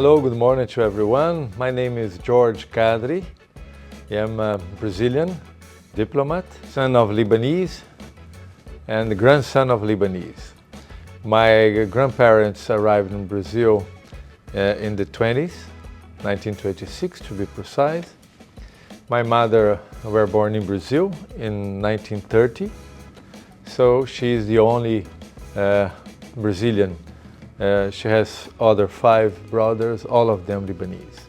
Hello, good morning to everyone. My name is George Kadri. I am a Brazilian diplomat, son of Lebanese and grandson of Lebanese. My grandparents arrived in Brazil in the 20s, 1926 to be precise. My mother were born in Brazil in 1930, so she is the only Brazilian. She has other 5 brothers, all of them Lebanese.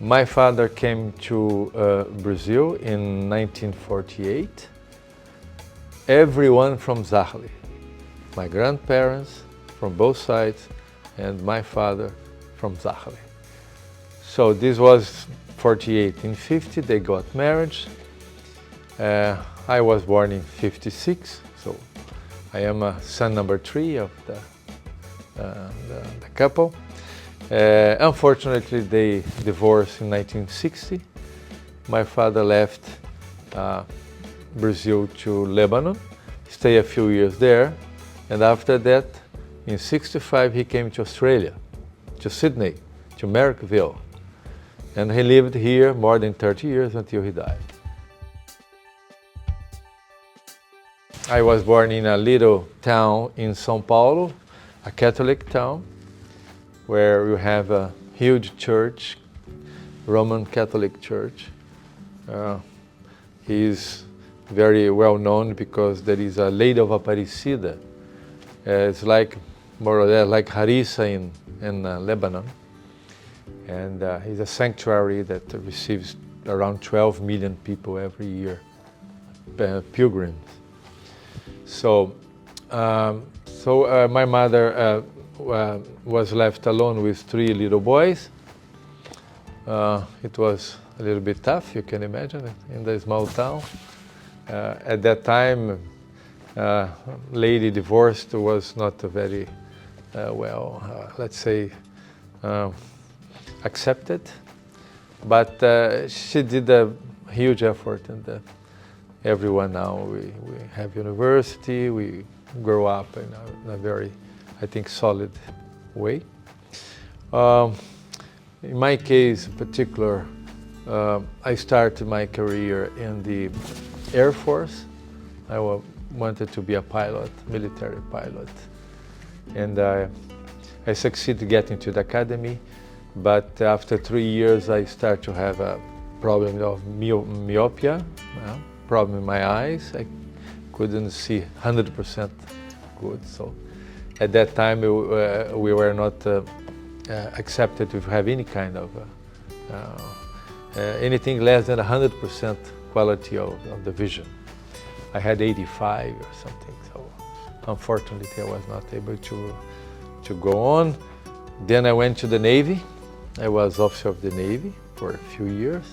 My father came to Brazil in 1948. Everyone from Zahle. My grandparents from both sides and my father from Zahle. So this was 48. In 50 they got married. I was born in 56, so I am a son number 3 of the couple. Unfortunately, they divorced in 1960. My father left Brazil to Lebanon, stayed a few years there, and after that, in 65, he came to Australia, to Sydney, to Marrickville, and he lived here more than 30 years until he died. I was born in a little town in São Paulo, a Catholic town, where you have a huge church, Roman Catholic church. He is very well known because there is a Lady of Aparecida. It's like more or less like Harissa in Lebanon. And it's a sanctuary that receives around 12 million people every year, pilgrims. So my mother was left alone with 3 little boys. It was a little bit tough, you can imagine, in the small town. At that time, lady divorced was not a very let's say, accepted. But she did a huge effort, and everyone now, we have university, we grow up in a very, I think, solid way. In my case in particular, I started my career in the Air Force. I wanted to be a pilot, military pilot. And I succeeded getting to the academy, but after 3 years I started to have a problem of myopia, problem in my eyes. I couldn't see 100% good. So at that time we were not accepted to have any kind of anything less than 100% quality of the vision. I had 85 or something, so unfortunately I was not able to go on. Then I went to the Navy. I was officer of the Navy for a few years.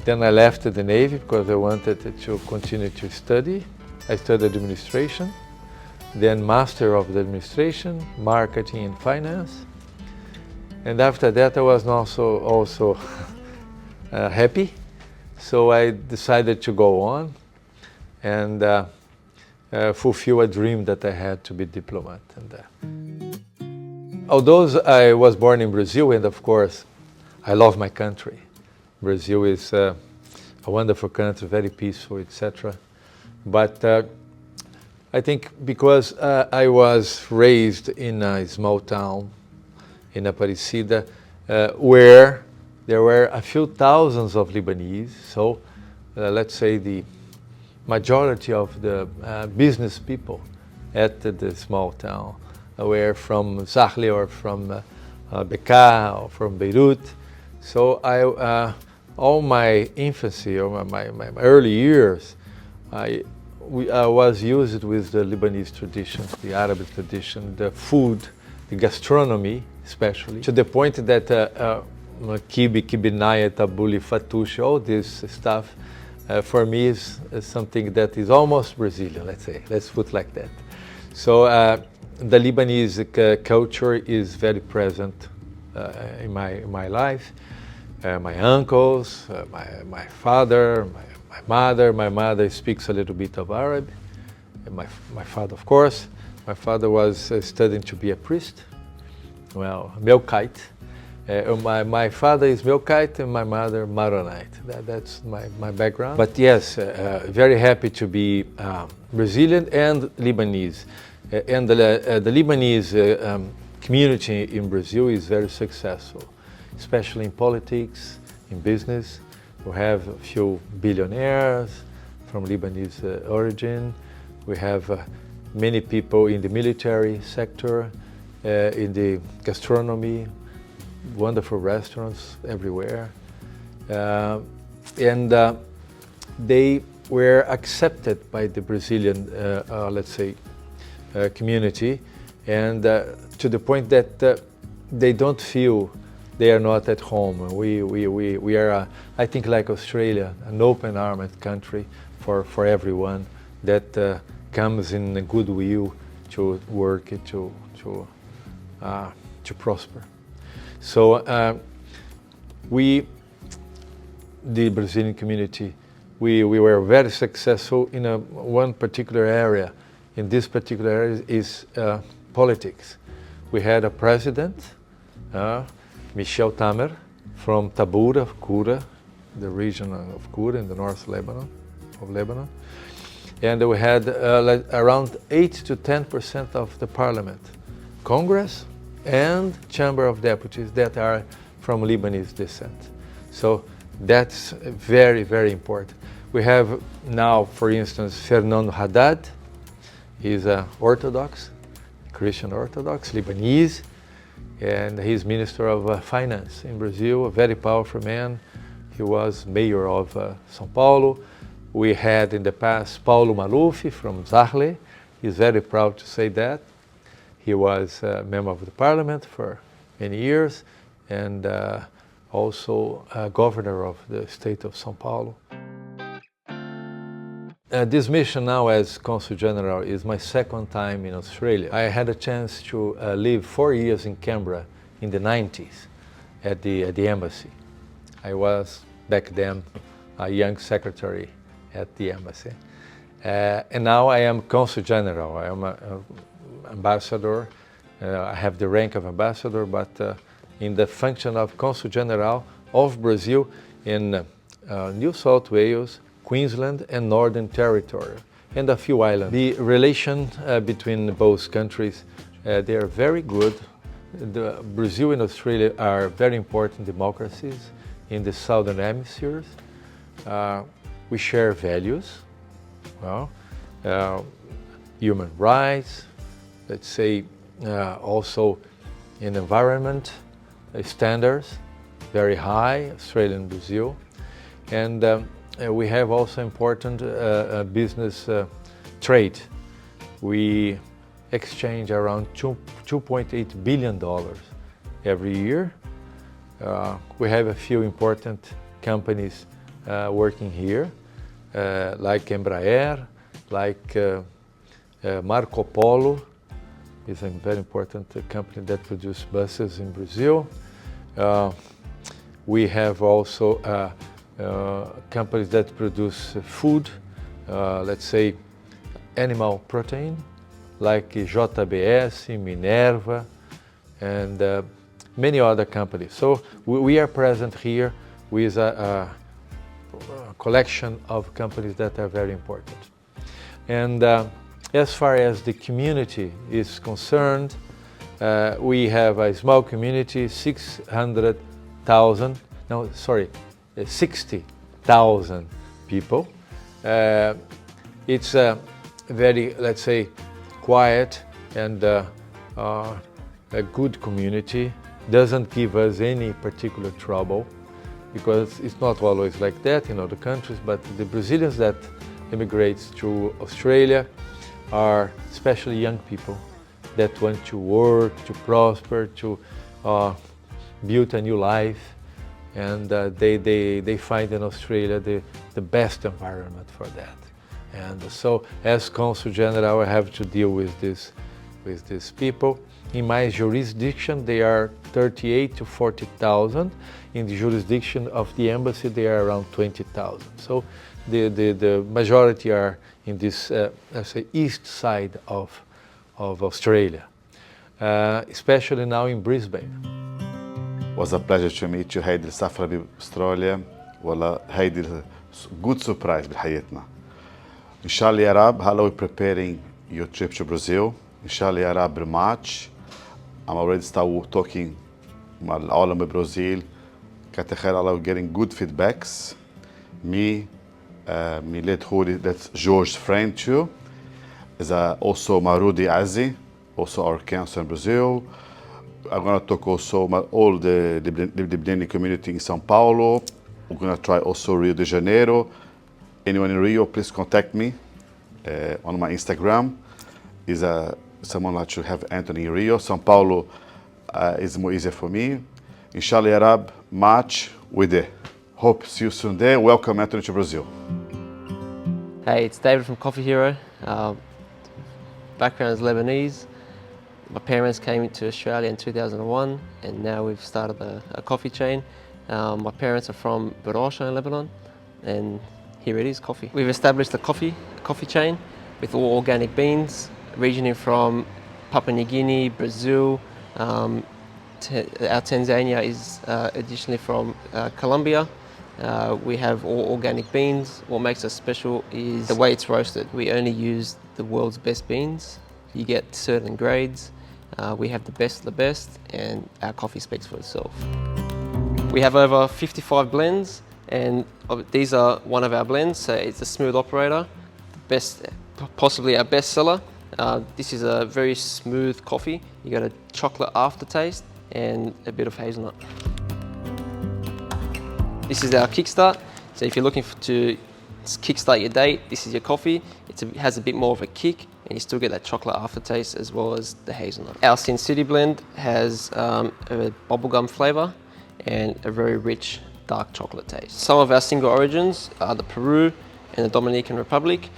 Then I left the Navy because I wanted to continue to study. I studied administration, then Master of the Administration, Marketing and Finance. And after that I was also happy, so I decided to go on and fulfill a dream that I had to be diplomat. And although I was born in Brazil, and of course I love my country. Brazil is a wonderful country, very peaceful, etc. But I think because I was raised in a small town in Aparecida, where there were a few thousands of Lebanese, so let's say the majority of the business people at the small town were from Zahle or from Bekaa or from Beirut. So all my infancy or my early years, I was used with the Lebanese tradition, the Arabic tradition, the food, the gastronomy especially, to the point that kibe, kibinaya, tabuli, fatouche, all this stuff for me is something that is almost Brazilian, let's say. Let's put it like that. So the Lebanese culture is very present in my life. My uncles, my father, my mother. My mother speaks a little bit of Arabic. And my father, of course. My father was studying to be a priest. well, Melkite. My father is Melkite and my mother Maronite. That's my background. But yes, very happy to be Brazilian and Lebanese. And the Lebanese community in Brazil is very successful, especially in politics, in business. We have a few billionaires from Lebanese origin. We have many people in the military sector, in the gastronomy, wonderful restaurants everywhere. And they were accepted by the Brazilian, let's say, community, and to the point that they don't feel they are not at home. We are, I think, like Australia, an open-armed country for everyone that comes in a goodwill to work, to prosper. So we, the Brazilian community, we were very successful in one particular area. In this particular area is politics. We had a president, Michel Tamer, from Tabura, Kura, the region of Kura in the North Lebanon, and we had around 8 to 10% of the parliament, Congress, and Chamber of Deputies that are from Lebanese descent. So that's very, very important. We have now, for instance, Fernando Haddad. He's Orthodox, Christian Orthodox, Lebanese, and he's Minister of Finance in Brazil, a very powerful man. He was mayor of São Paulo. We had in the past Paulo Maluf from Zahle. He's very proud to say that. He was a member of the parliament for many years and also governor of the state of São Paulo. This mission now as Consul General is my second time in Australia. I had a chance to live 4 years in Canberra in the 90s at the embassy. I was back then a young secretary at the embassy. And now I am Consul General. I am an ambassador. I have the rank of ambassador, but in the function of Consul General of Brazil in New South Wales, Queensland and Northern Territory, and a few islands. The relation between both countries, they are very good. Brazil and Australia are very important democracies in the Southern Hemispheres. We share values, well, human rights, let's say also in environment standards, very high, Australia and Brazil. And we have also important business trade. We exchange around $2.8 billion every year. We have a few important companies working here, like Embraer, like Marco Polo is a very important company that produces buses in Brazil. We have also companies that produce food, let's say animal protein, like JBS, Minerva, and many other companies. So we are present here with a collection of companies that are very important. And as far as the community is concerned, we have a small community, 60,000 people. It's a very, let's say, quiet and a good community. Doesn't give us any particular trouble, because it's not always like that in other countries, but the Brazilians that immigrate to Australia are especially young people that want to work, to prosper, to build a new life, and they find in Australia the best environment for that. And so as Consul General, I have to deal with these people. In my jurisdiction, they are 38 to 40,000. In the jurisdiction of the embassy, they are around 20,000. So the majority are in this, let's say, east side of Australia. especially now in Brisbane. Was a pleasure to meet you. هيدي السفرة بأستراليا والله هيدي good surprise بحياتنا. إن شاء الله يا رب هلا we're preparing your trip to Brazil. إن شاء الله يا رب بالماتش. I'm already start talking مع العالم ببرازيل. كتخيل الله we're getting good feedbacks. Me, Milad Houri, that's George's friend too. Is also Marudi Azi, also our council in Brazil. I'm gonna talk also about all the Lebanese community in São Paulo. We're gonna try also Rio de Janeiro. Anyone in Rio, please contact me on my Instagram. Is someone like to have Anthony in Rio. São Paulo is more easier for me. Inshallah ya Rab, March with there. Hope see you soon there. Welcome Anthony to Brazil. Hey, it's David from Coffee Hero. Background is Lebanese. My parents came to Australia in 2001 and now we've started a coffee chain. My parents are from Beroesha in Lebanon and here it is, coffee. We've established a coffee chain with all organic beans, originating from Papua New Guinea, Brazil. Our Tanzania is additionally from Colombia. We have all organic beans. What makes us special is the way it's roasted. We only use the world's best beans. You get certain grades. We have the best of the best and our coffee speaks for itself. We have over 55 blends and these are one of our blends. So it's a smooth operator, possibly our best seller. This is a very smooth coffee. You got a chocolate aftertaste and a bit of hazelnut. This is our kickstart. So if you're looking to kickstart your day, this is your coffee. It has a bit more of a kick and you still get that chocolate aftertaste as well as the hazelnut. Our Sin City blend has a bubblegum flavour and a very rich dark chocolate taste. Some of our single origins are the Peru and the Dominican Republic.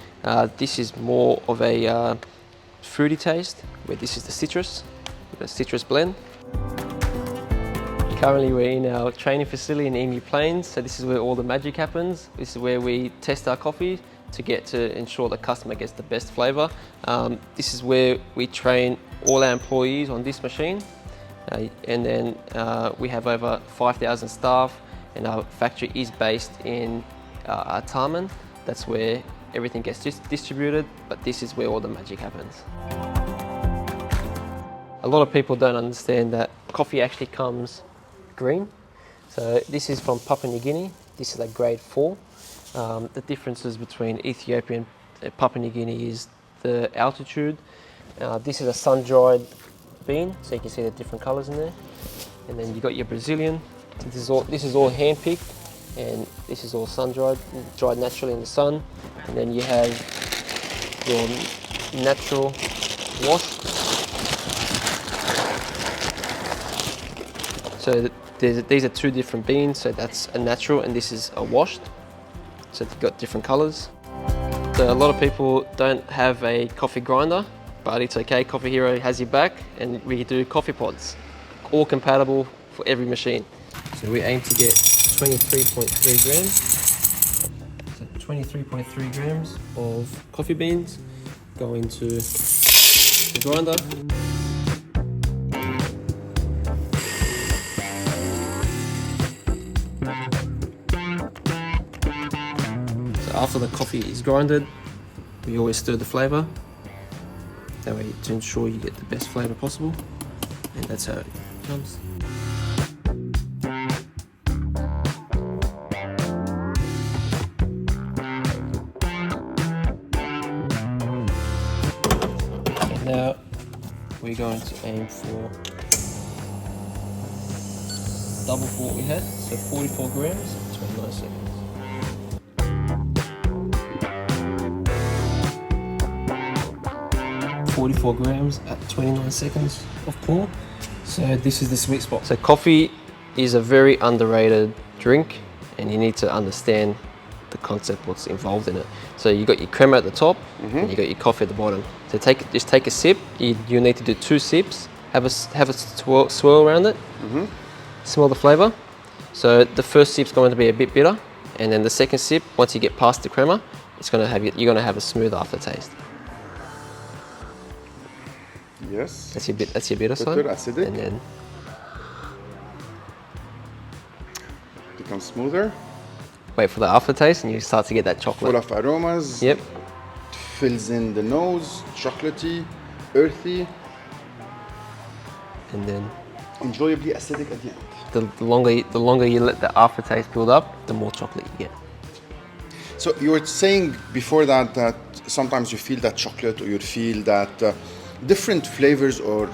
This is more of a fruity taste, where this is the citrus blend. Currently we're in our training facility in Emu Plains, so this is where all the magic happens. This is where we test our coffee to ensure the customer gets the best flavour. This is where we train all our employees on this machine. And then we have over 5,000 staff and our factory is based in Tarman. That's where everything gets distributed, but this is where all the magic happens. A lot of people don't understand that coffee actually comes green. So this is from Papua New Guinea. This is like grade 4. The differences between Ethiopia and Papua New Guinea is the altitude. This is a sun-dried bean, so you can see the different colors in there. And then you got your Brazilian. This is all hand-picked, and this is all sun-dried, dried naturally in the sun. And then you have your natural wash. So these are two different beans. So that's a natural, and this is a washed. So they've got different colors. So a lot of people don't have a coffee grinder, but it's okay. Coffee Hero has your back, and we do coffee pods, all compatible for every machine. So we aim to get 23.3 grams. So 23.3 grams of coffee beans go into the grinder. So after the coffee is grinded, we always stir the flavour. That way to ensure you get the best flavour possible. And that's how it comes. Now we're going to aim for double for what we had, so 44 grams, 29 seconds. .44 grams at 29 seconds of pour. So this is the sweet spot. So coffee is a very underrated drink and you need to understand the concept, what's involved in it. So you got your crema at the top and you got your coffee at the bottom. So just take a sip. You need to do 2 sips. Have a swirl around it. Smell the flavour. So the first sip's going to be a bit bitter, and then the second sip, once you get past the crema, you're going to have a smooth aftertaste. Yes. That's your bitter side. Bitter, acidic. And then Becomes smoother. wait for the aftertaste, and you start to get that chocolate. Full of aromas. Yep. Fills in the nose. Chocolatey, earthy, And then enjoyably acidic at the end. the longer you let the aftertaste build up, the more chocolate you get. So you were saying before that sometimes you feel that chocolate or you feel that different flavors or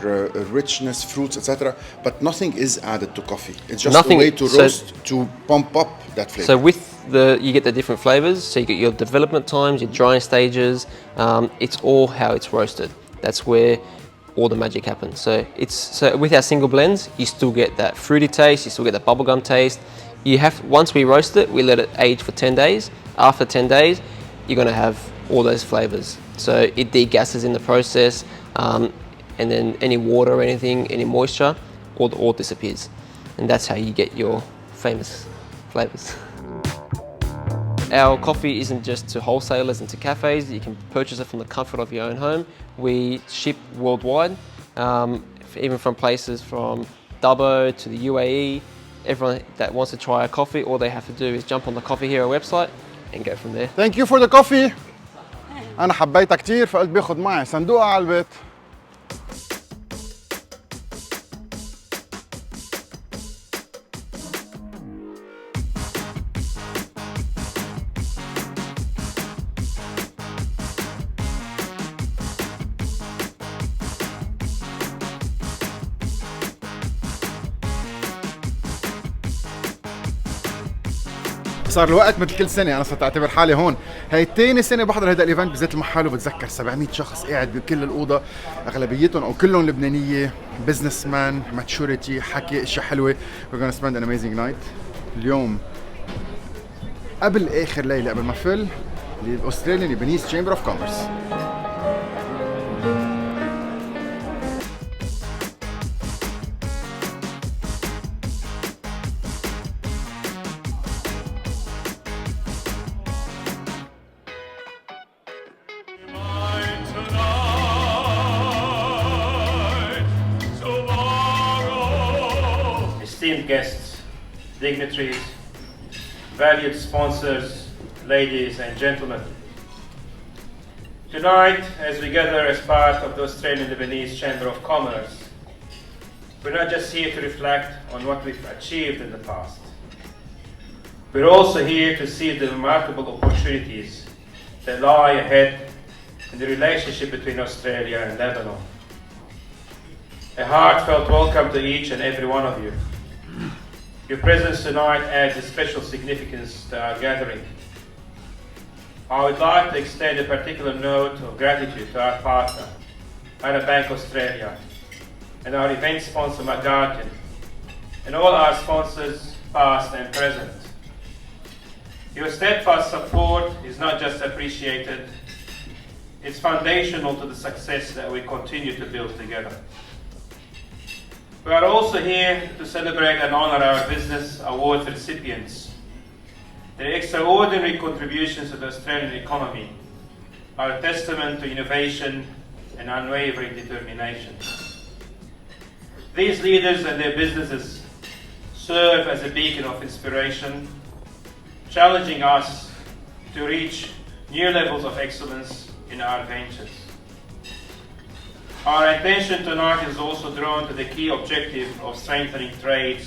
richness, fruits, etc. But nothing is added to coffee. It's just Nothing- a way to so- roast to pump up that flavor. So with you get the different flavors. So you get your development times, your drying stages. It's all how it's roasted. That's where all the magic happens. So with our single blends, you still get that fruity taste. You still get that bubblegum taste. Once we roast it, we let it age for 10 days. After 10 days, you're going to have all those flavors. So it degasses in the process, and then any water or anything, any moisture, all disappears. And that's how you get your famous flavors. Our coffee isn't just to wholesalers and to cafes. You can purchase it from the comfort of your own home. We ship worldwide, even from places from Dubbo to the UAE. Everyone that wants to try our coffee, all they have to do is jump on the Coffee Hero website and go from there. Thank you for the coffee. أنا حبيتها كتير فقلت باخد معي صندوقها على البيت. صار الوقت مثل كل سنه انا صرت اعتبر حالي هون هي ثاني سنه بحضر هذا الايفنت بالذات المحل وبتذكر 700 شخص قاعد بكل الاوضه اغلبيتهم او كلهم لبنانيه بزنس مان ماتشوريتي حكي اشياء حلوه we're gonna spend an amazing night اليوم قبل اخر ليله قبل ما فل الاستراليان ليبانيز تشامبر اوف كوميرس. Esteemed guests, dignitaries, valued sponsors, ladies and gentlemen. Tonight, as we gather as part of the Australian Lebanese Chamber of Commerce, we're not just here to reflect on what we've achieved in the past. We're also here to see the remarkable opportunities that lie ahead in the relationship between Australia and Lebanon. A heartfelt welcome to each and every one of you. Your presence tonight adds a special significance to our gathering. I would like to extend a particular note of gratitude to our partner, Arab Bank Australia, and our event sponsor, McGuardian, and all our sponsors, past and present. Your steadfast support is not just appreciated, it's foundational to the success that we continue to build together. We are also here to celebrate and honor our business award recipients. Their extraordinary contributions to the Australian economy are a testament to innovation and unwavering determination. These leaders and their businesses serve as a beacon of inspiration, challenging us to reach new levels of excellence in our ventures. Our attention tonight is also drawn to the key objective of strengthening trade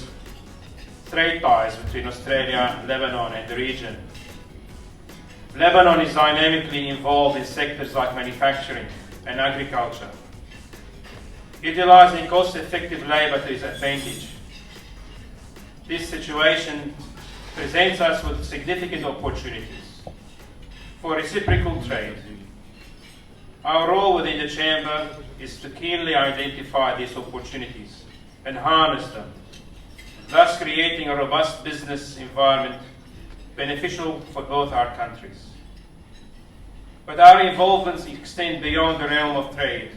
ties between Australia, Lebanon and the region. Lebanon is dynamically involved in sectors like manufacturing and agriculture, utilizing cost-effective labour to its advantage. This situation presents us with significant opportunities for reciprocal trade. Our role within the Chamber is to keenly identify these opportunities and harness them, thus creating a robust business environment beneficial for both our countries. But our involvements extend beyond the realm of trade.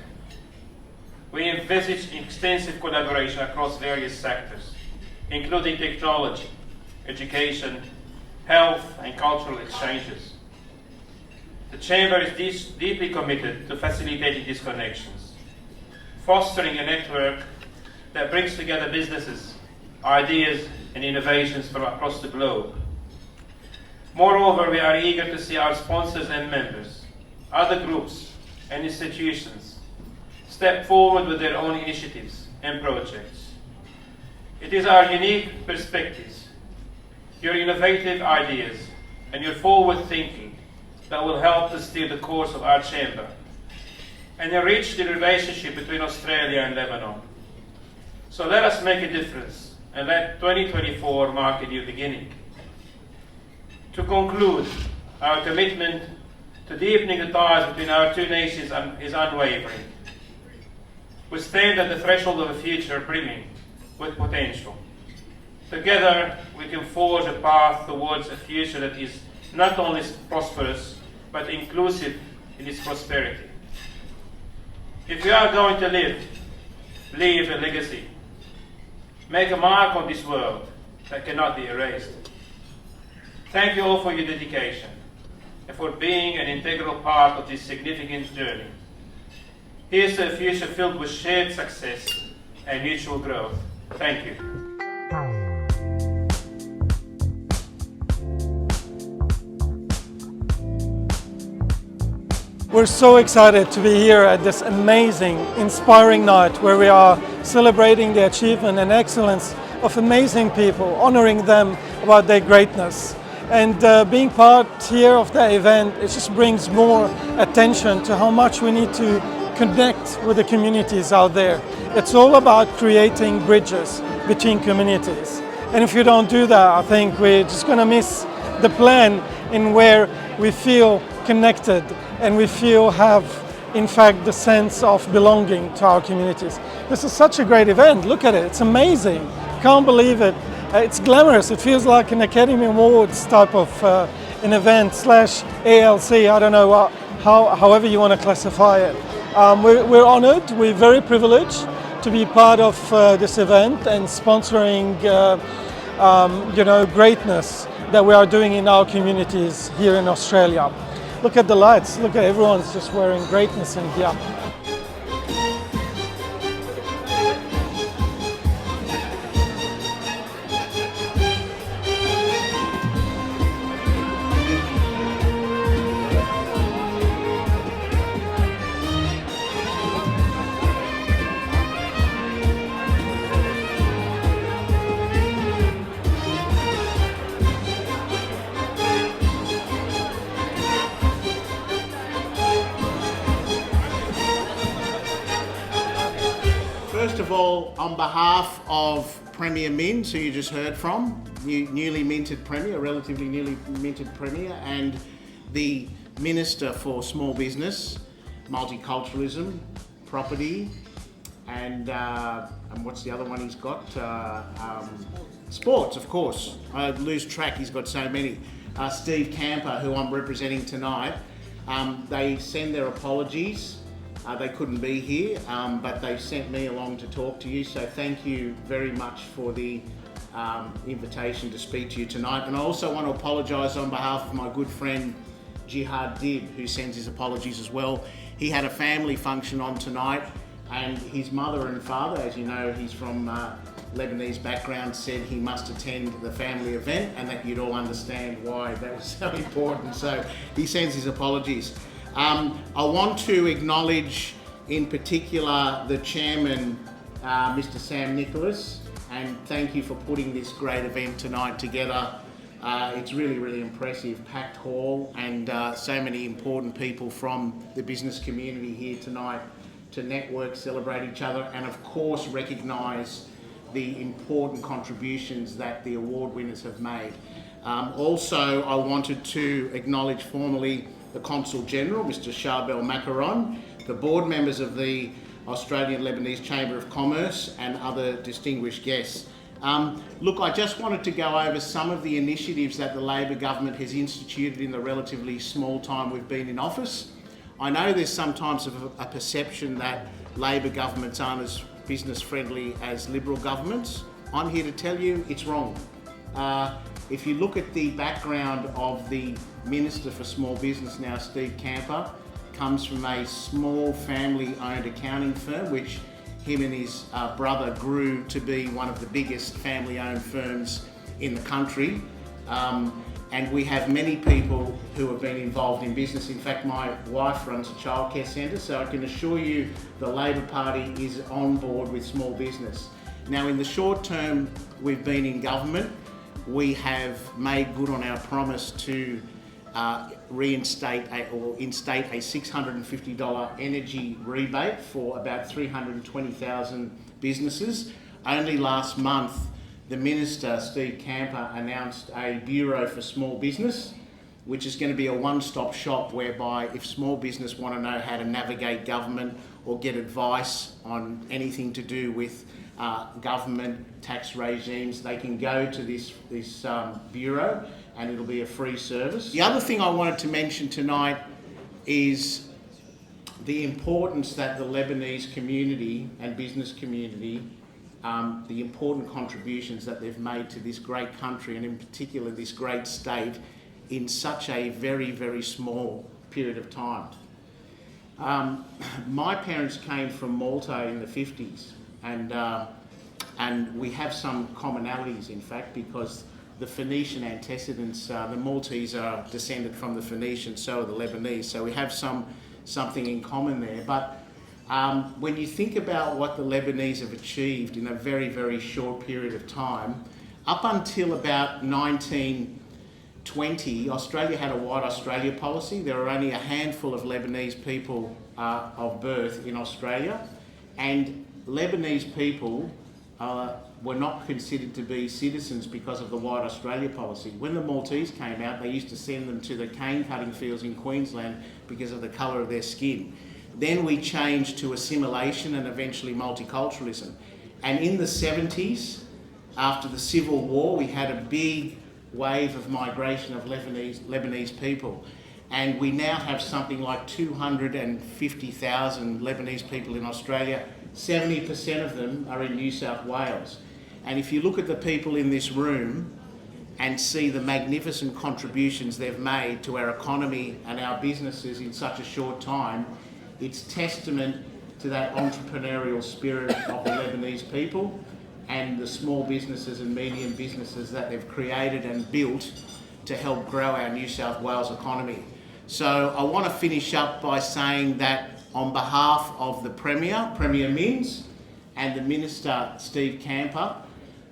We envisage extensive collaboration across various sectors, including technology, education, health and cultural exchanges. The Chamber is deeply committed to facilitating these connections, fostering a network that brings together businesses, ideas and innovations from across the globe. Moreover, we are eager to see our sponsors and members, other groups and institutions step forward with their own initiatives and projects. It is our unique perspectives, your innovative ideas and your forward thinking that will help to steer the course of our chamber and enrich the relationship between Australia and Lebanon. So let us make a difference and let 2024 mark a new beginning. To conclude, our commitment to deepening the ties between our two nations is unwavering. We stand at the threshold of a future brimming with potential. Together, we can forge a path towards a future that is not only prosperous, but inclusive in its prosperity. If we are going to leave a legacy, make a mark on this world that cannot be erased. Thank you all for your dedication and for being an integral part of this significant journey. Here's to a future filled with shared success and mutual growth. Thank you. We're so excited to be here at this amazing, inspiring night where we are celebrating the achievement and excellence of amazing people, honoring them about their greatness. And being part here of the event, it just brings more attention to how much we need to connect with the communities out there. It's all about creating bridges between communities. And if you don't do that, I think we're just going to miss the plan in where we feel connected and we have, in fact, the sense of belonging to our communities. This is such a great event. Look at it. It's amazing. Can't believe it. It's glamorous. It feels like an Academy Awards type of an event slash ALC. I don't know however you want to classify it. We're honored. We're very privileged to be part of this event and sponsoring greatness that we are doing in our communities here in Australia. Look at the lights. Look at everyone's just wearing greatness in here. First of all, on behalf of Premier Minns, who you just heard from, newly minted Premier, relatively newly minted Premier, and the Minister for Small Business, Multiculturalism, Property, and what's the other one he's got? Sports, of course. I lose track, he's got so many. Steve Camper, who I'm representing tonight, they send their apologies. They couldn't be here, but they sent me along to talk to you, so thank you very much for the invitation to speak to you tonight. And I also want to apologise on behalf of my good friend Jihad Dib, who sends his apologies as well. He had a family function on tonight, and his mother and father, as you know, he's from Lebanese background, said he must attend the family event and that you'd all understand why that was so important. So he sends his apologies. I want to acknowledge in particular the chairman, Mr. Sam Nicholas, and thank you for putting this great event tonight together. It's really, really impressive, packed hall, and so many important people from the business community here tonight to network, celebrate each other, and of course recognise the important contributions that the award winners have made. Also, I wanted to acknowledge formally the Consul General, Mr. Charbel Macaron, the board members of the Australian Lebanese Chamber of Commerce, and other distinguished guests. Look, I just wanted to go over some of the initiatives that the Labor government has instituted in the relatively small time we've been in office. I know there's sometimes a perception that Labor governments aren't as business friendly as Liberal governments. I'm here to tell you it's wrong. If you look at the background of the Minister for Small Business now, Steve Camper, comes from a small family-owned accounting firm, which him and his brother grew to be one of the biggest family-owned firms in the country. And we have many people who have been involved in business. In fact, my wife runs a childcare centre, so I can assure you the Labor Party is on board with small business. Now, in the short term, we've been in government. We have made good on our promise to instate a $650 energy rebate for about 320,000 businesses. Only last month, the Minister, Steve Camper, announced a Bureau for Small Business, which is going to be a one-stop shop whereby if small business want to know how to navigate government or get advice on anything to do with government tax regimes, they can go to this bureau and it'll be a free service. The other thing I wanted to mention tonight is the importance that the Lebanese community and business community, the important contributions that they've made to this great country and in particular this great state in such a very, very small period of time. My parents came from Malta in the 50s and we have some commonalities in fact because the Phoenician antecedents, the Maltese are descended from the Phoenicians, so are the Lebanese, so we have something in common there. But when you think about what the Lebanese have achieved in a very, very short period of time, up until about 1920, Australia had a white Australia policy. There were only a handful of Lebanese people of birth in Australia, and Lebanese people were not considered to be citizens because of the white Australia policy. When the Maltese came out, they used to send them to the cane cutting fields in Queensland because of the colour of their skin. Then we changed to assimilation and eventually multiculturalism. And in the 70s, after the Civil War, we had a big wave of migration of Lebanese people. And we now have something like 250,000 Lebanese people in Australia. 70% of them are in New South Wales. And if you look at the people in this room and see the magnificent contributions they've made to our economy and our businesses in such a short time, it's testament to that entrepreneurial spirit of the Lebanese people and the small businesses and medium businesses that they've created and built to help grow our New South Wales economy. So I want to finish up by saying that on behalf of the Premier Minns, and the Minister, Steve Camper,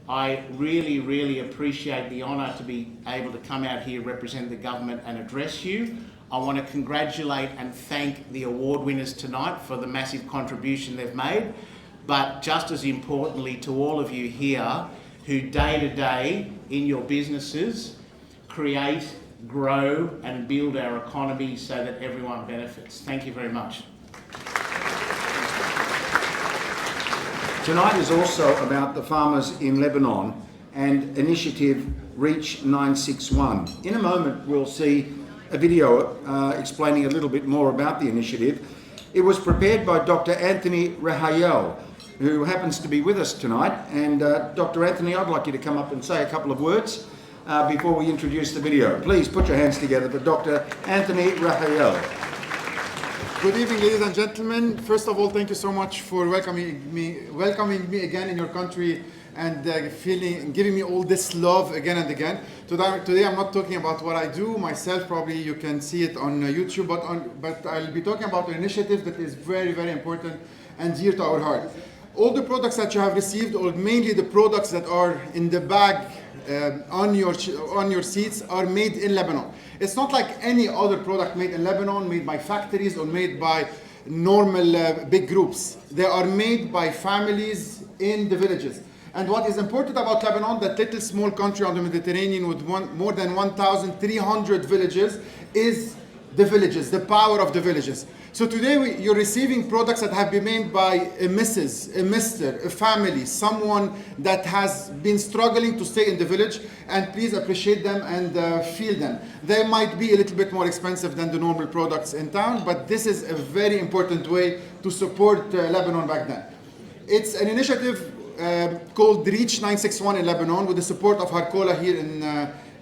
I really, really appreciate the honour to be able to come out here, represent the government and address you. I want to congratulate and thank the award winners tonight for the massive contribution they've made, but just as importantly to all of you here who day to day in your businesses create, grow and build our economy so that everyone benefits. Thank you very much. Tonight is also about the farmers in Lebanon and initiative Reach 961. In a moment we'll see a video explaining a little bit more about the initiative. It was prepared by Dr. Anthony Rahayel, who happens to be with us tonight. And Dr. Anthony, I'd like you to come up and say a couple of words before we introduce the video. Please put your hands together for Dr. Anthony Rahayel. Good evening, ladies and gentlemen. First of all, thank you so much for welcoming me again in your country and giving me all this love again and again. Today I'm not talking about what I do myself. Probably you can see it on YouTube, but I'll be talking about an initiative that is very, very important and dear to our heart. All the products that you have received, or mainly the products that are in the bag on your seats, are made in Lebanon. It's not like any other product made in Lebanon, made by factories or made by normal big groups. They are made by families in the villages. And what is important about Lebanon, that little small country on the Mediterranean with more than 1,300 villages, is the villages, the power of the villages. So today you're receiving products that have been made by a Mrs., a Mr., a family, someone that has been struggling to stay in the village, and please appreciate them and feel them. They might be a little bit more expensive than the normal products in town, but this is a very important way to support Lebanon back then. It's an initiative called Reach 961 in Lebanon with the support of Harcola here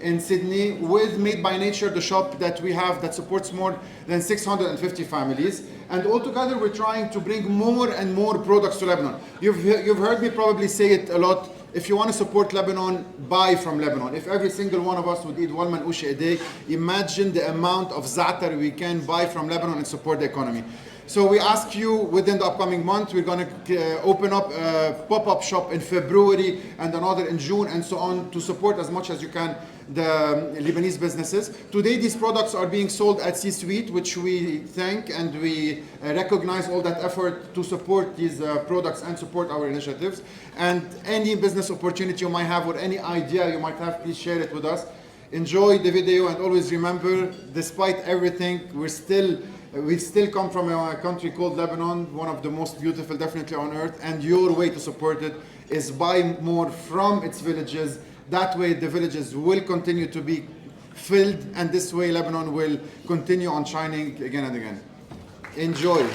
in Sydney with Made by Nature, the shop that we have that supports more than 650 families. And altogether, we're trying to bring more and more products to Lebanon. You've heard me probably say it a lot. If you want to support Lebanon, buy from Lebanon. If every single one of us would eat one manouche a day, imagine the amount of za'atar we can buy from Lebanon and support the economy. So we ask you within the upcoming month, we're going to open up a pop-up shop in February and another in June and so on to support as much as you can the Lebanese businesses. Today, these products are being sold at C-Suite, which we thank and we recognize all that effort to support these products and support our initiatives. And any business opportunity you might have or any idea you might have, please share it with us. Enjoy the video and always remember, despite everything, we still come from a country called Lebanon, one of the most beautiful definitely on earth, and your way to support it is buy more from its villages. That way the villages will continue to be filled, and this way Lebanon will continue on shining again and again. Enjoy.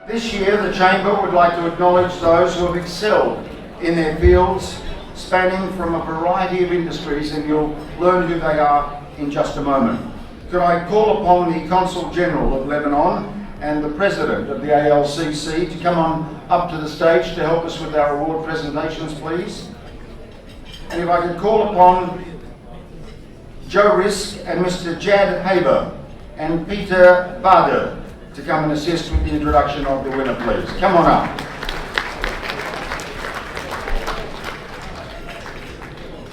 This year, the Chamber would like to acknowledge those who have excelled in their fields, spanning from a variety of industries, and you'll learn who they are in just a moment. Could I call upon the Consul General of Lebanon and the President of the ALCC to come on up to the stage to help us with our award presentations, please? And if I could call upon Joe Risk and Mr. Jad Haber and Peter Bader to come and assist with the introduction of the winner, please. Come on up.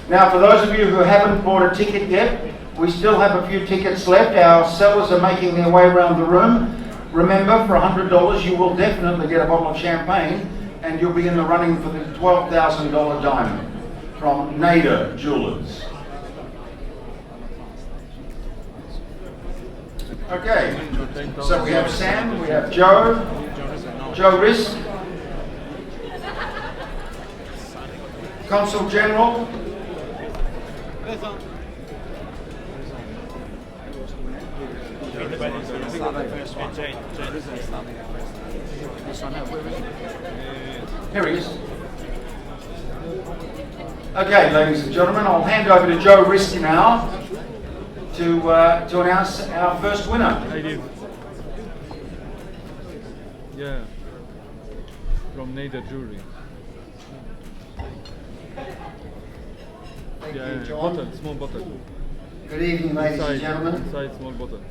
Now, for those of you who haven't bought a ticket yet, we still have a few tickets left. Our sellers are making their way around the room. Remember, for $100, you will definitely get a bottle of champagne, and you'll be in the running for the $12,000 diamond from Nader Jewelers. Okay, so we have Sam, we have Joe Risk, Consul General, here he is. Okay, ladies and gentlemen, I'll hand over to Joe Risk now to announce our first winner. I did. Yeah. From Nader Jewelry. Thank Yeah, you, John. bottle, small bottle. Good evening, ladies and gentlemen. Inside small bottle.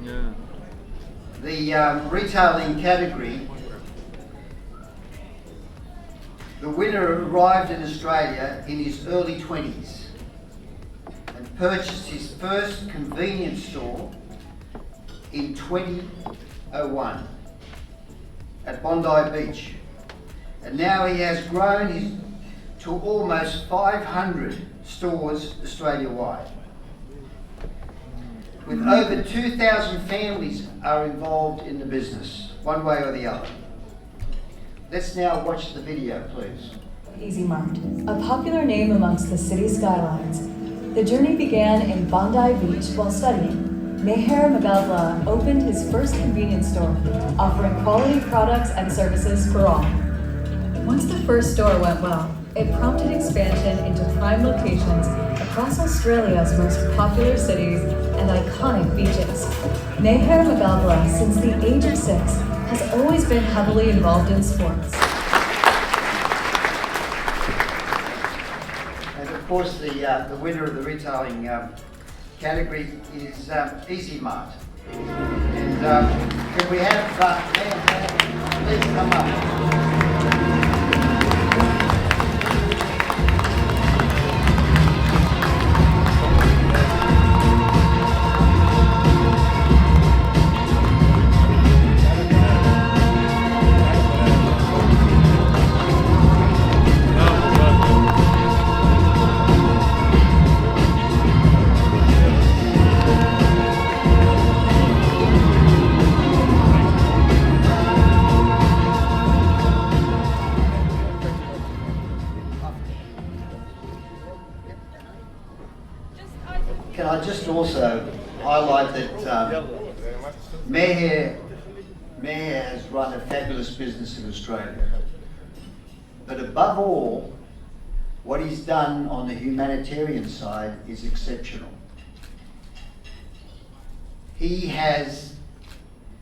Yeah. The retailing category, the winner arrived in Australia in his early 20s and purchased his first convenience store in 2001 at Bondi Beach. And now he has grown to almost 500 stores Australia-wide. With over 2,000 families are involved in the business, one way or the other. Let's now watch the video, please. Easy Mart, a popular name amongst the city skylines. The journey began in Bondi Beach while studying. Meher Magavla opened his first convenience store, offering quality products and services for all. Once the first store went well, it prompted expansion into prime locations across Australia's most popular cities and iconic beaches. Meher Magavla, since the age of 6, has always been heavily involved in sports. And of course, the winner of the retailing category is Easy Mart. And can we have Meher, please come up. Can I just also highlight that Meher Mayor has run a fabulous business in Australia. But above all, what he's done on the humanitarian side is exceptional. He has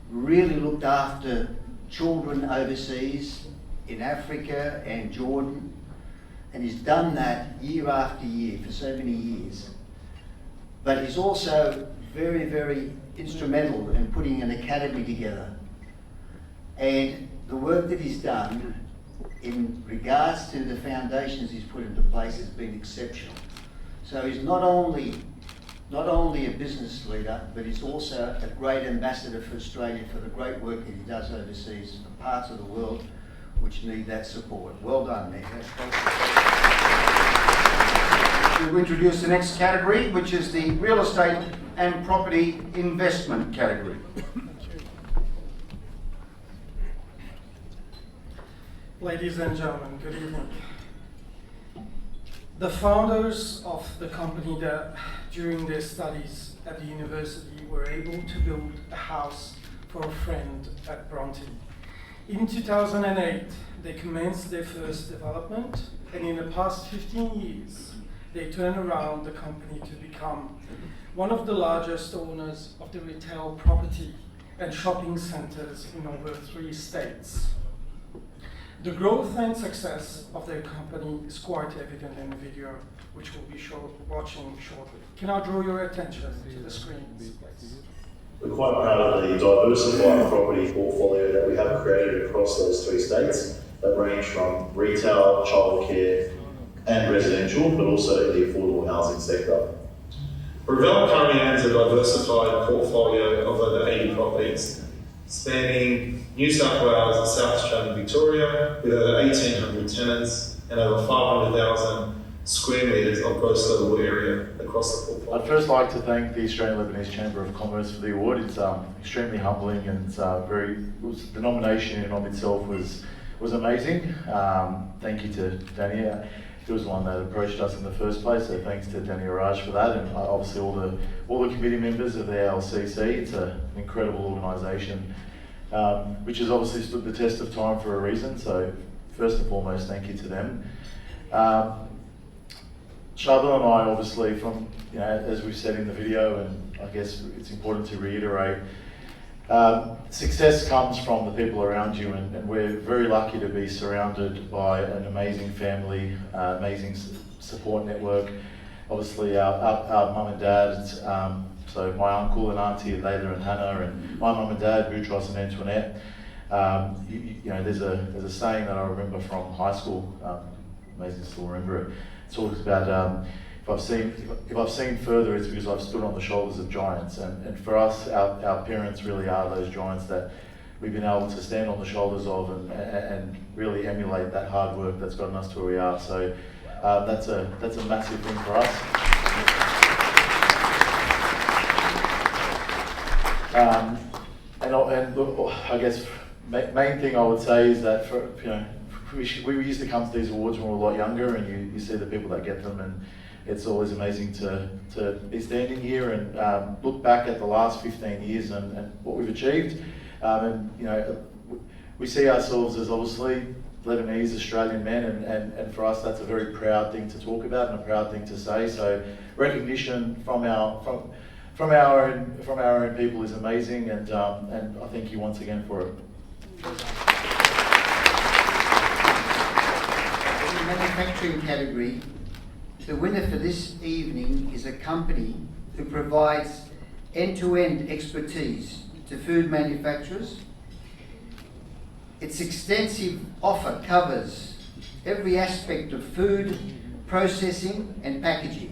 really looked after children overseas in Africa and Jordan, and he's done that year after year for so many years. But he's also very, very instrumental in putting an academy together. And the work that he's done in regards to the foundations he's put into place has been exceptional. So he's not only a business leader, but he's also a great ambassador for Australia for the great work that he does overseas for parts of the world which need that support. Well done, Mayor. We'll introduce the next category, which is the real estate and property investment category. Ladies and gentlemen, good evening. The founders of the company that during their studies at the university were able to build a house for a friend at Bronte. In 2008, they commenced their first development, and in the past 15 years, they turned around the company to become one of the largest owners of the retail property and shopping centers in over 3 states. The growth and success of their company is quite evident in the video, which we'll be watching shortly. Can I draw your attention to the screens, please? We're quite proud of the diversified property portfolio that we have created across those 3 states that range from retail, childcare, and residential, but also the affordable housing sector. Ravel currently owns a diversified portfolio of over 80 properties, spanning New South Wales and South Australia and Victoria, with over 1,800 tenants and over 500,000 square metres of gross level area across the portfolio. I'd first like to thank the Australian Lebanese Chamber of Commerce for the award. It's extremely humbling, and the nomination in and of itself was amazing. Thank you to Danny. He was the one that approached us in the first place, so thanks to Danny Raj for that, and obviously all the committee members of the ALCC. It's an incredible organisation, which has obviously stood the test of time for a reason. So first and foremost, thank you to them. Shaba and I, obviously, from as we've said in the video, and I guess it's important to reiterate, success comes from the people around you, and we're very lucky to be surrounded by an amazing family, amazing support network. Obviously, our mum and dad, so my uncle and auntie, Layla and Hannah, and my mum and dad, Boutros and Antoinette. There's a saying that I remember from high school. Amazing to still remember it. It talks about if I've seen further, it's because I've stood on the shoulders of giants, and for us, our parents really are those giants that we've been able to stand on the shoulders of and really emulate that hard work that's gotten us to where we are. So that's a massive thing for us. And look, I guess main thing I would say is that we used to come to these awards when we were a lot younger, and you see the people that get them, and it's always amazing to be standing here and look back at the last 15 years and what we've achieved. We see ourselves as obviously Lebanese Australian men, and for us that's a very proud thing to talk about and a proud thing to say. So recognition from our own people is amazing, and I thank you once again for it. In the manufacturing category, the winner for this evening is a company who provides end-to-end expertise to food manufacturers. Its extensive offer covers every aspect of food, processing and packaging.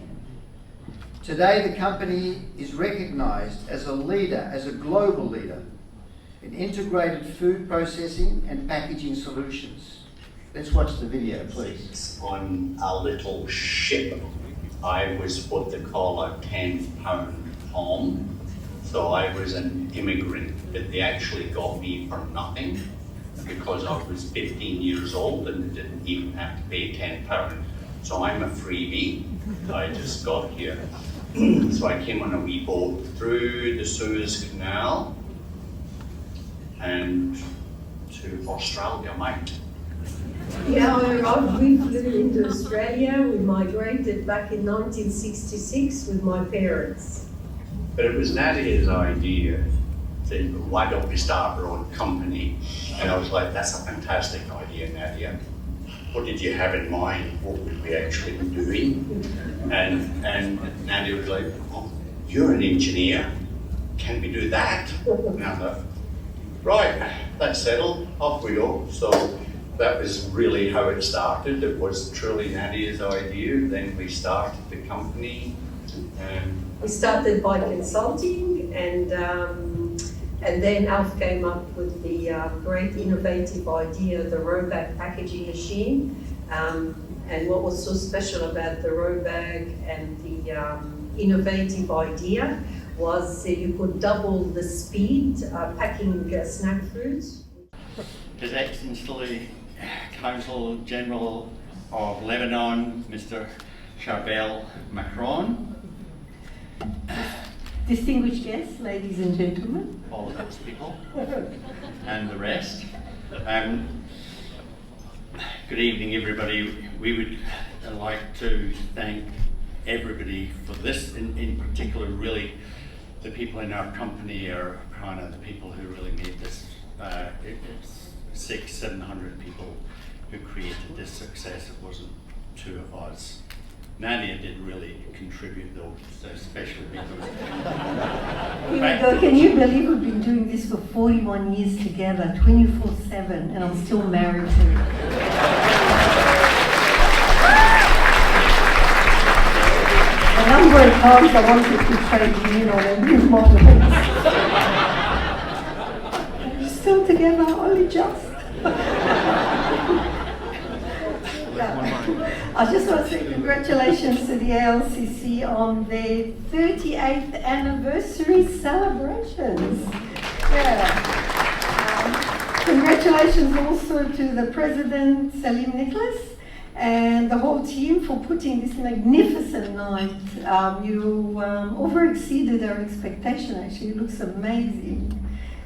Today, the company is recognised as a leader, as a global leader, in integrated food processing and packaging solutions. Let's watch the video, please. On a little ship, I was what they call a 10-pound Tom. So I was an immigrant, but they actually got me for nothing because I was 15 years old and didn't even have to pay £10. So I'm a freebie. I just got here. So I came on a wee boat through the Suez Canal and to Australia, mate. Yeah, I arrived. We flew into Australia. We migrated back in 1966 with my parents. But it was Nadia's idea that why don't we start our own company? And I was like, that's a fantastic idea, Nadia. What did you have in mind? What would we actually be doing? And Nadia was like, oh, you're an engineer. Can we do that? And I thought, right, that's settled. Off we go. So that was really how it started. It was truly Nadia's idea. Then we started the company. We started by consulting, and then Alf came up with the great innovative idea of the row-bag packaging machine. And what was so special about the row-bag and the innovative idea was that you could double the speed packing snack foods. His Excellency Consul General of Lebanon, Mr. Charbel Macron. Distinguished guests, ladies and gentlemen. All of those people and the rest. Good evening, everybody. We would like to thank everybody for this, in particular, really, the people in our company are kind of the people who really made this. It's 600-700 people who created this success. It wasn't two of us. Nadia did really contribute though, so especially because... Can you believe we've been doing this for 41 years together, 24/7, and I'm still married to her. A number of times I wanted to trade you in on a new model. We're still together, only just. I just want to say congratulations to the ALCC on their 38th anniversary celebrations. Yeah. Congratulations also to the President, Salim Nicholas, and the whole team for putting this magnificent night. You over-exceeded our expectation, actually. It looks amazing.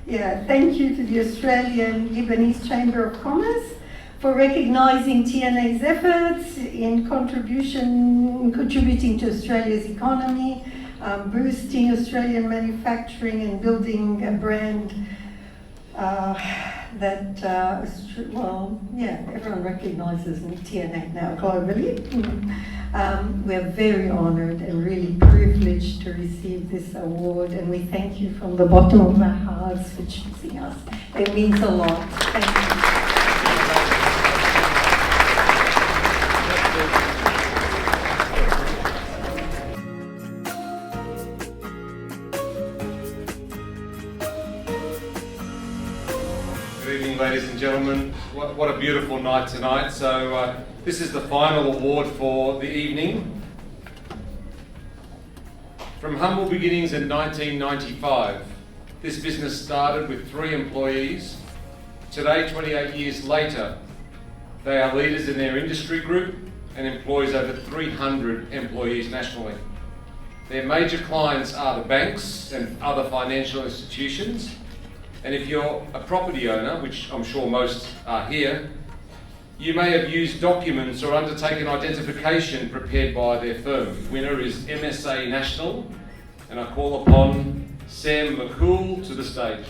Yeah, thank you to the Australian Lebanese Chamber of Commerce for recognising TNA's efforts in contributing to Australia's economy, boosting Australian manufacturing and building a brand that, everyone recognises TNA now globally. We're very honoured and really privileged to receive this award, and we thank you from the bottom of our hearts for choosing us. It means a lot. Thank you. Good evening, ladies and gentlemen. What a beautiful night tonight. So this is the final award for the evening. From humble beginnings in 1995, this business started with 3 employees. Today, 28 years later, they are leaders in their industry group and employs over 300 employees nationally. Their major clients are the banks and other financial institutions. And if you're a property owner, which I'm sure most are here, you may have used documents or undertaken identification prepared by their firm. Winner is MSA National, and I call upon Sam McCool to the stage.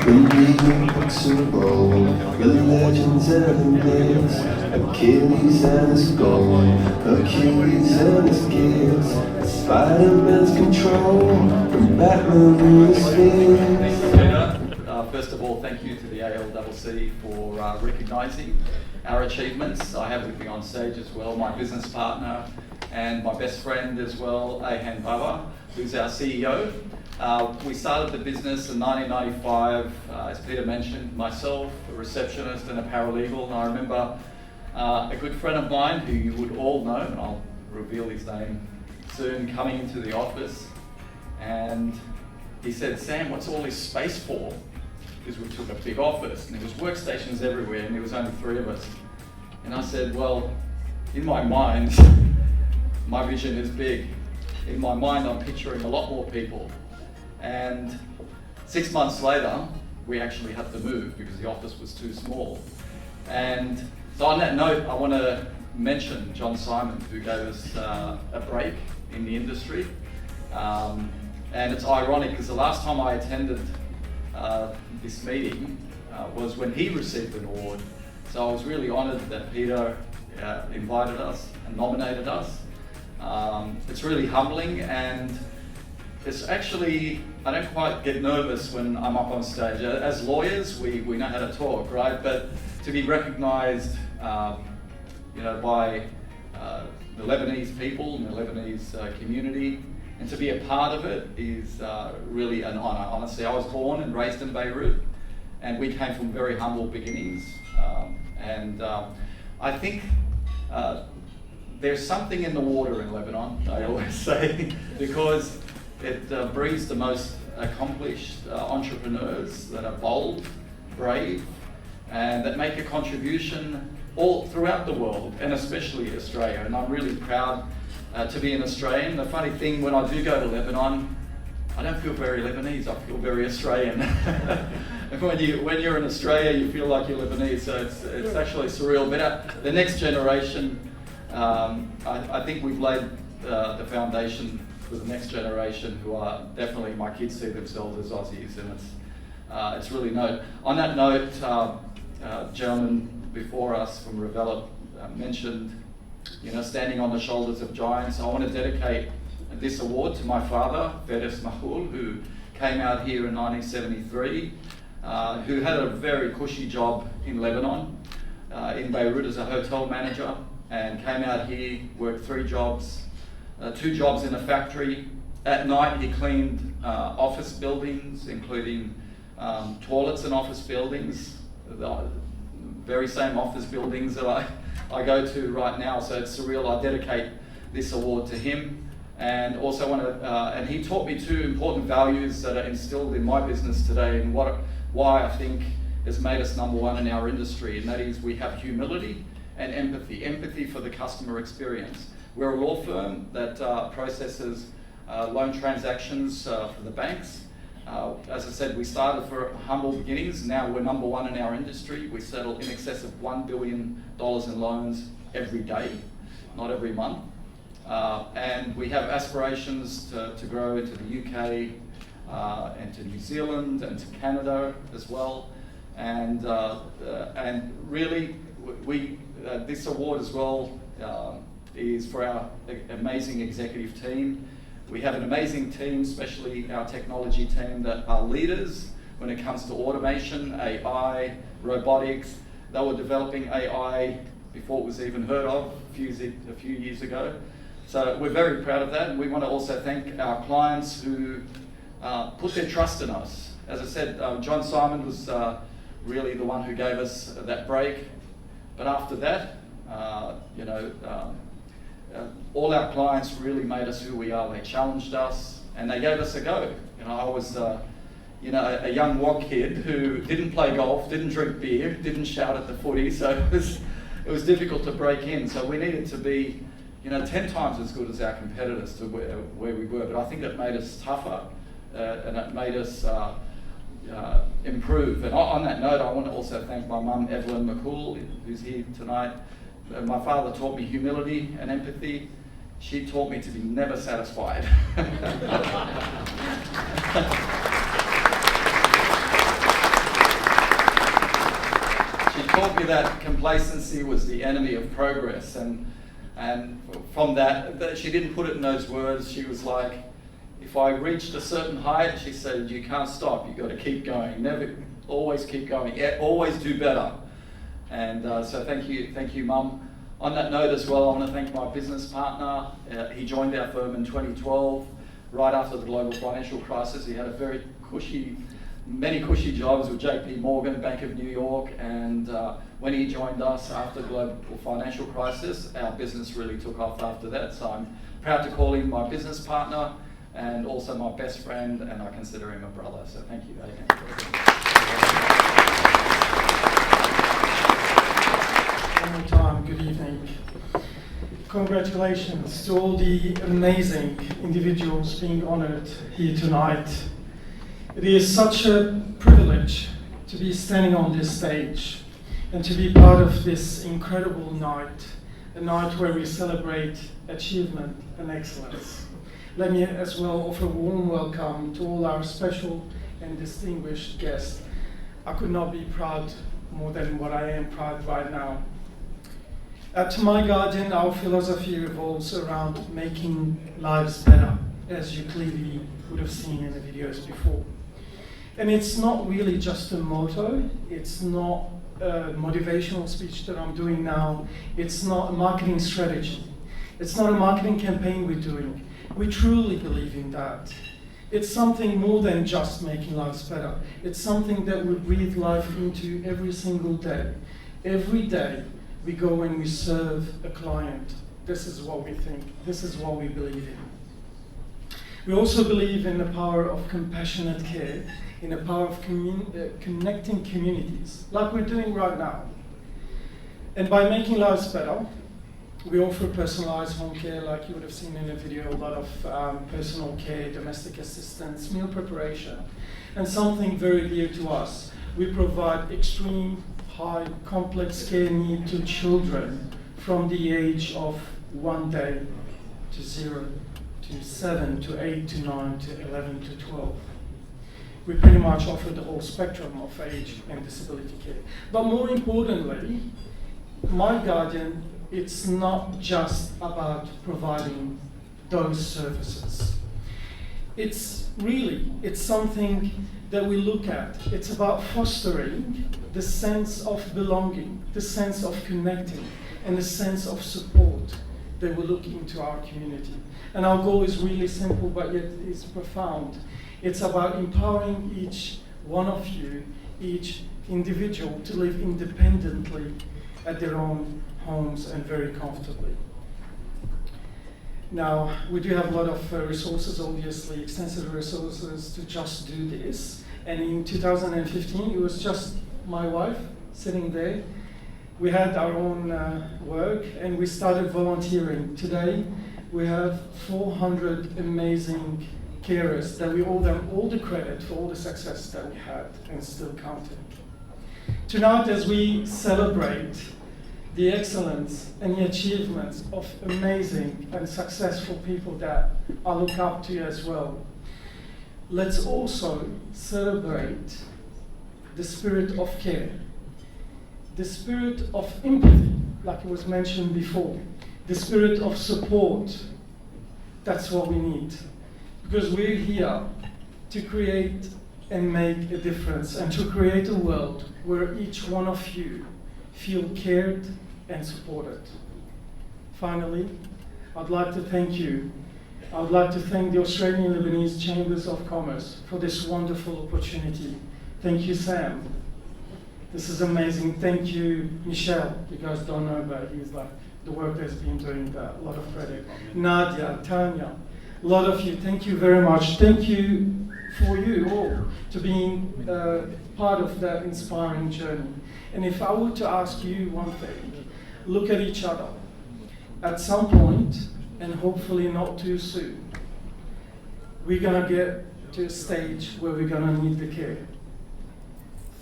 Reading books of old, with legends and myths, Achilles and his gold, Hercules and his gifts, Spider-Man's control, from Batman to the Sphinx. First of all, thank you to the ALCC for recognising our achievements. I have with me on stage as well my business partner and my best friend as well, Ayhan Baba, who's our CEO. We started the business in 1995, as Peter mentioned, myself, a receptionist and a paralegal. And I remember a good friend of mine who you would all know, and I'll reveal his name soon, coming into the office. And he said, "Sam, what's all this space for?" Because we took a big office and there was workstations everywhere and there was only 3 of us. And I said, well, in my mind, my vision is big. in my mind I'm picturing a lot more people. And 6 months later, we actually had to move because the office was too small. And so on that note, I want to mention John Simon, who gave us a break in the industry. And it's ironic because the last time I attended this meeting was when he received an award. So I was really honoured that Peter invited us and nominated us. It's really humbling, and it's actually, I don't quite get nervous when I'm up on stage. As lawyers, we know how to talk, right? But to be recognised by the Lebanese people and the Lebanese community, and to be a part of it is really an honour. Honestly, I was born and raised in Beirut, and we came from very humble beginnings. I think there's something in the water in Lebanon, I always say, because it breeds the most accomplished entrepreneurs that are bold, brave, and that make a contribution all throughout the world, and especially Australia. And I'm really proud to be an Australian. The funny thing, when I do go to Lebanon, I don't feel very Lebanese, I feel very Australian. When you're in Australia, you feel like you're Lebanese, so it's actually surreal. But the next generation, I think we've laid the foundation for the next generation, who are definitely, my kids see themselves as Aussies, and it's really on that note, gentlemen before us from Revella mentioned, standing on the shoulders of giants. I want to dedicate this award to my father, Feres Mahul, who came out here in 1973, who had a very cushy job in Lebanon, in Beirut as a hotel manager, and came out here, worked 3 jobs, 2 jobs in a factory. At night he cleaned office buildings, including toilets in office buildings, the very same office buildings that I go to right now, so it's surreal. I dedicate this award to him. And also and he taught me 2 important values that are instilled in my business today, and why I think has made us #1 in our industry, and that is we have humility and empathy. Empathy for the customer experience. We're a law firm that processes loan transactions for the banks. As I said, we started for humble beginnings. Now we're #1 in our industry. We settle in excess of $1 billion in loans every day, not every month. And we have aspirations to grow into the UK and to New Zealand and to Canada as well. And really, this award as well is for our amazing executive team. We have an amazing team, especially our technology team, that are leaders when it comes to automation, AI, robotics. They were developing AI before it was even heard of a few years ago. So we're very proud of that, and we want to also thank our clients who put their trust in us. As I said, John Simon was really the one who gave us that break. But after that, all our clients really made us who we are. They challenged us, and they gave us a go. I was a young WOG kid who didn't play golf, didn't drink beer, didn't shout at the footy, so it was difficult to break in. So we needed to be 10 times as good as our competitors to where we were. But I think it made us tougher, and it made us improve. And on that note, I want to also thank my mum, Evelyn McCool, who's here tonight. My father taught me humility and empathy. She taught me to be never satisfied. She taught me that complacency was the enemy of progress, and from that, she didn't put it in those words. She was like, if I reached a certain height, she said, you can't stop, you've got to keep going. Never, always keep going, always do better. And so thank you, Mum. On that note as well, I want to thank my business partner. He joined our firm in 2012, right after the global financial crisis. He had many cushy jobs with JP Morgan, Bank of New York, and when he joined us after the global financial crisis, our business really took off after that. So I'm proud to call him my business partner and also my best friend, and I consider him a brother. So thank you, Adrian. One more time, good evening. congratulations to all the amazing individuals being honored here tonight. It is such a privilege to be standing on this stage and to be part of this incredible night, a night where we celebrate achievement and excellence. Let me as well offer a warm welcome to all our special and distinguished guests. I could not be proud more than what I am proud right now. At My Guardian, our philosophy revolves around making lives better, as you clearly would have seen in the videos before. And it's not really just a motto, it's not a motivational speech that I'm doing now, it's not a marketing strategy, it's not a marketing campaign we're doing. We truly believe in that. It's something more than just making lives better. It's something that we breathe life into every single day. Every day we go and we serve a client. This is what we think. This is what we believe in. We also believe in the power of compassionate care, in the power of connecting communities, like we're doing right now. And by making lives better, we offer personalized home care, like you would have seen in the video, a lot of personal care, domestic assistance, meal preparation, and something very dear to us. We provide extreme, high, complex care need to children from the age of 1 day to 0 to 7 to 8 to 9 to 11 to 12. We pretty much offer the whole spectrum of age and disability care. But more importantly, My Guardian, it's not just about providing those services. It's something that we look at. It's about fostering the sense of belonging, the sense of connecting, and the sense of support that we look into our community. And our goal is really simple, but yet is profound. It's about empowering each one of you, each individual, to live independently at their own homes and very comfortably. Now, we do have a lot of resources, obviously, extensive resources to just do this. And in 2015, it was just my wife sitting there. We had our own work and we started volunteering. Today, we have 400 amazing carers that we owe them all the credit for all the success that we had and still counting. Tonight, as we celebrate the excellence and the achievements of amazing and successful people that I look up to as well, let's also celebrate the spirit of care, the spirit of empathy, like it was mentioned before, the spirit of support. That's what we need, because we're here to create and make a difference and to create a world where each one of you feel cared and supported. Finally, I'd like to thank you. I'd like to thank the Australian Lebanese Chambers of Commerce for this wonderful opportunity. Thank you, Sam. This is amazing. Thank you, Michelle. You guys don't know, but he's like the work that's been doing a lot of credit. Nadia, Tanya, a lot of you. Thank you very much. Thank you for you all to being part of that inspiring journey. And if I were to ask you one thing, look at each other. At some point, and hopefully not too soon, we're gonna get to a stage where we're gonna need the care.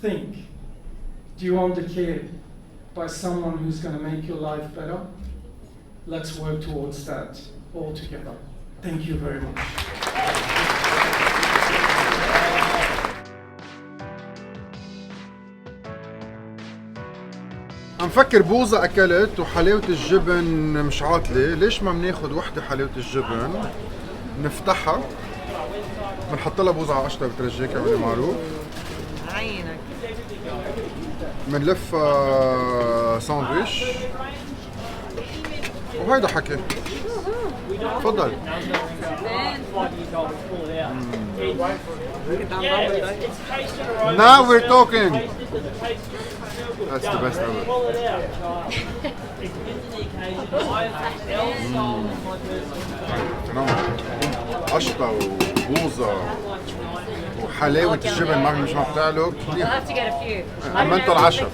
Think, do you want the care by someone who's gonna make your life better? Let's work towards that all together. Thank you very much. عم فكر بوظة أكلت وحلاوة الجبن مش عاطلة، ليش ما بناخد وحدة حلاوة الجبن نفتحها بنحط لها بوظة على قشطة بترجيك عملي معروف عينك بنلفها ساندويش وهيدا حكي تفضل Now we're talking. That's the best ever. قشطة وبوظة وحلاوة الجبن ما مش مقطع له. عملتوا العشاء.